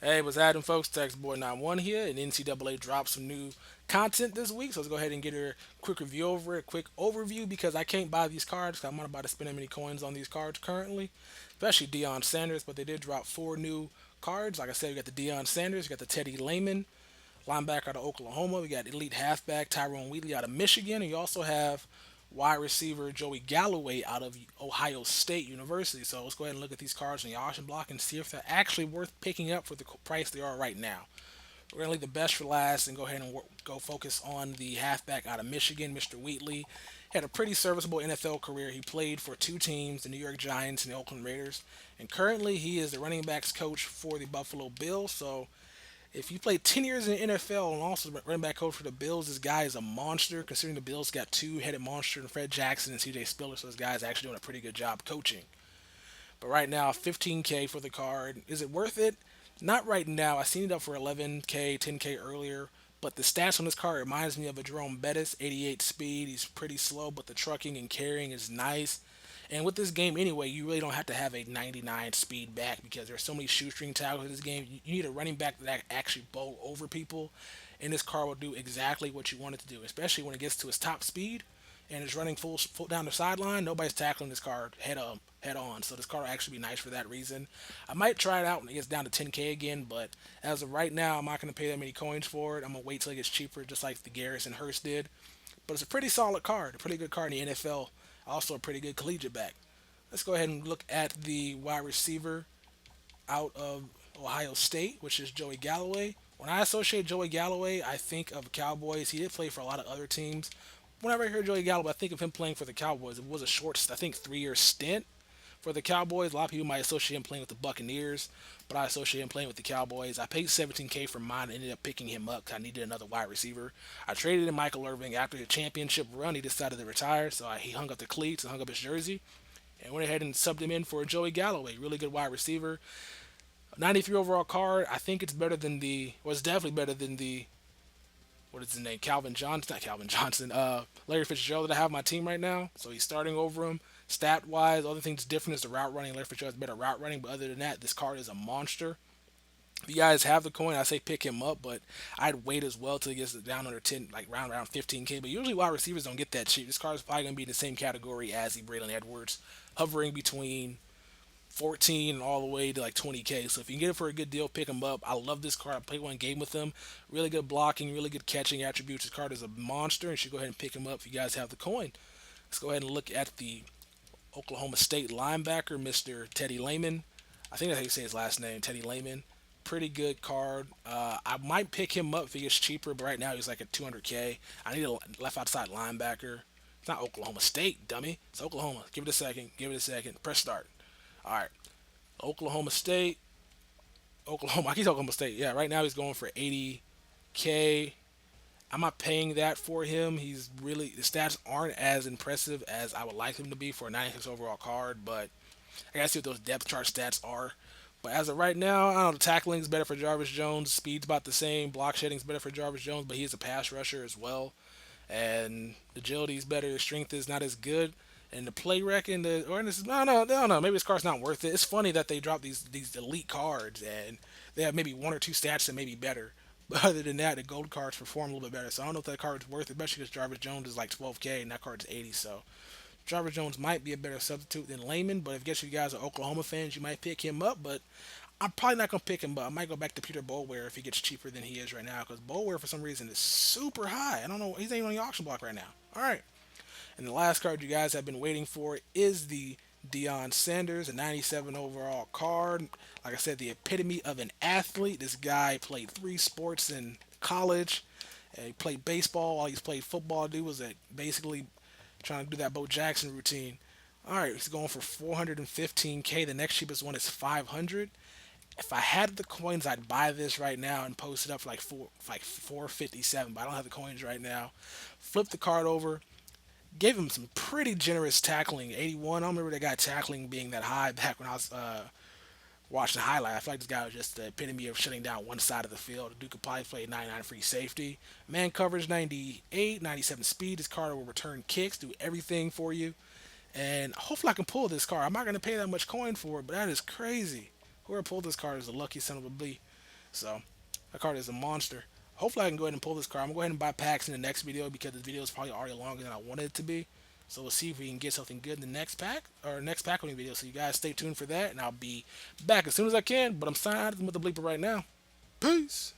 Hey, what's happening, folks? Text Boy 91 here, and NCAA dropped some new content this week. So let's go ahead and get a quick review over it, quick overview because I can't buy these cards 'cause I'm not about to spend any coins on these cards currently, especially Deion Sanders. But they did drop four new cards. Like I said, we got the Deion Sanders, we got the Teddy Lehman, linebacker out of Oklahoma. We got elite halfback Tyrone Wheatley out of Michigan, and you also have wide receiver Joey Galloway out of Ohio State University. So let's go ahead and look at these cards in the auction block and see if they're actually worth picking up for the price they are right now. We're going to leave the best for last and go ahead and go focus on the halfback out of Michigan, Mr. Wheatley. Had a pretty serviceable NFL career. He played for two teams, the New York Giants and the Oakland Raiders. And currently, he is the running backs coach for the Buffalo Bills. So if you played 10 years in the NFL and also running back coach for the Bills, this guy is a monster, considering the Bills got two-headed monster in Fred Jackson and CJ Spiller, so this guy is actually doing a pretty good job coaching. But right now, 15K for the card. Is it worth it? Not right now. I seen it up for 11K, 10K earlier. But the stats on this card reminds me of a Jerome Bettis, 88 speed. He's pretty slow, but the trucking and carrying is nice. And with this game anyway, you really don't have to have a 99 speed back because there's so many shoestring tackles in this game. You need a running back that actually bowl over people, and this car will do exactly what you want it to do, especially when it gets to its top speed and it's running full down the sideline. Nobody's tackling this car head on. So this car will actually be nice for that reason. I might try it out when it gets down to 10K again, but as of right now, I'm not going to pay that many coins for it. I'm going to wait till it gets cheaper, just like the Garrison Hurst did. But it's a pretty solid card, a pretty good card in the NFL. Also a pretty good collegiate back. Let's go ahead and look at the wide receiver out of Ohio State, which is Joey Galloway. When I associate Joey Galloway, I think of Cowboys. He did play for a lot of other teams. Whenever I hear Joey Galloway, I think of him playing for the Cowboys. It was a short, I think, 3 year stint for the Cowboys. A lot of people might associate him playing with the Buccaneers, but I associate him playing with the Cowboys. I paid 17K for mine and ended up picking him up because I needed another wide receiver. I traded in Michael Irving after the championship run. He decided to retire, so he hung up the cleats and hung up his jersey and went ahead and subbed him in for Joey Galloway. Really good wide receiver. 93 overall card. I think it's better than the, was definitely better than the, what is his name? Calvin Johnson, not Calvin Johnson, Larry Fitzgerald that I have on my team right now. So he's starting over him. Stat wise, other things different is the route running. Larry Fitzgerald has better route running, but other than that, this card is a monster. If you guys have the coin, I say pick him up, but I'd wait as well till he gets down under 10, like around 15K. But usually wide receivers don't get that cheap. This card is probably going to be in the same category as the Braylon Edwards, hovering between 14 and all the way to like 20K. So if you can get it for a good deal, pick him up. I love this card. I played one game with him. Really good blocking, really good catching attributes. This card is a monster and you should go ahead and pick him up if you guys have the coin. Let's go ahead and look at the Oklahoma State linebacker, Mr. Teddy Lehman. I think that's how you say his last name, Teddy Lehman. Pretty good card. I might pick him up if he gets cheaper, but right now he's like at 200K. I need a left outside linebacker. It's not Oklahoma State, dummy. It's Oklahoma. Give it a second. Give it a second. Press start. All right. Oklahoma State. Oklahoma. I keep Oklahoma State. Yeah, right now he's going for 80K. I'm not paying that for him. He's really, the stats aren't as impressive as I would like him to be for a 96 overall card, but I gotta see what those depth chart stats are. But as of right now, I don't know, the tackling is better for Jarvis Jones. Speed's about the same. Block shedding is better for Jarvis Jones, but he's a pass rusher as well. And agility is better. His strength is not as good. And the play rec and the or this no, maybe this card's not worth it. It's funny that they drop these elite cards and they have maybe one or two stats that may be better. But other than that, the gold cards perform a little bit better. So I don't know if that card's worth it, especially because Jarvis Jones is like 12K and that card's 80. So Jarvis Jones might be a better substitute than Lehman. But if I guess you guys are Oklahoma fans, you might pick him up. But I'm probably not gonna pick him up. I might go back to Peter Bolware if he gets cheaper than he is right now, because Bolware for some reason is super high. I don't know. He's not even on the auction block right now. All right. And the last card you guys have been waiting for is the Deion Sanders, a 97 overall card. Like I said, the epitome of an athlete. This guy played three sports in college. He played baseball while he's played football. Dude was basically trying to do that Bo Jackson routine. All right, he's going for 415K. The next cheapest one is 500. If I had the coins, I'd buy this right now and post it up for like 457. But I don't have the coins right now. Flip the card over. Gave him some pretty generous tackling. 81. I don't remember that guy tackling being that high back when I was watching the highlight. I feel like this guy was just the epitome of shutting down one side of the field. Duke could probably play 99 free safety. Man coverage 98, 97 speed. This card will return kicks, do everything for you. And hopefully I can pull this card. I'm not going to pay that much coin for it, but that is crazy. Whoever pulled this card is a lucky son of a bee. So that card is a monster. Hopefully I can go ahead and pull this card. I'm gonna go ahead and buy packs in the next video because this video is probably already longer than I wanted it to be. So we'll see if we can get something good in the next pack or next pack opening video. So you guys stay tuned for that, and I'll be back as soon as I can. But I'm signing out with the bleeper right now. Peace.